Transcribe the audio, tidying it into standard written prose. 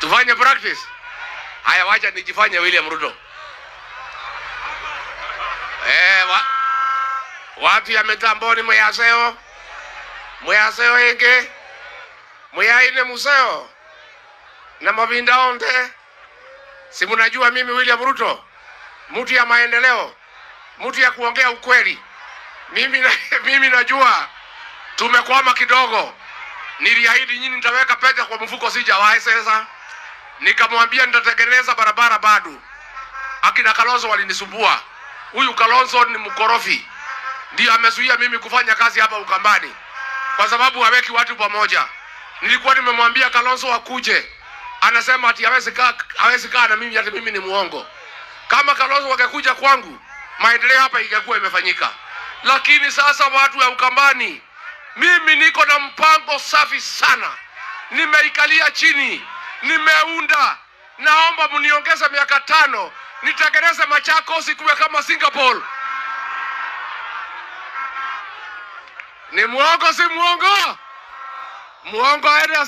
Tufanye practice. Haya, wacha nijifanye William Ruto. Watu ya mitamboni mwaseo. Mwaseo enge. Mwaine museo. Na mabinda onde. Si mnajua mimi William Ruto, mtu ya maendeleo, mtu ya kuongea ukweli. Mimi najua tumekwama kidogo. Niliahidi nyinyi nitaweka pesa kwa mfuko, sijawahi sasa. Nikamwambia nitatengeneza barabara bado. Akina Kalonzo walinisumbua. Huyu Kalonzo ni mkorofi. Ndio amezuia mimi kufanya kazi hapa Ukambani. Kwa sababu haweki watu pamoja. Nilikuwa nimemwambia Kalonzo akuje. Anasema ati hawezi kaa na mimi, ati mimi ni muongo. Kama Kalonzo wangekuja kwangu, maendeleo hapa ingekuwa imefanyika. Lakini sasa watu wa Ukambani, mimi niko na mpango safi sana. Nimeikalia chini, nimeunda. Naomba mniongeze miaka 5, nitengeneze Machakos ikuwe kama Singapore. Ni muongo si muongo? Muongo aende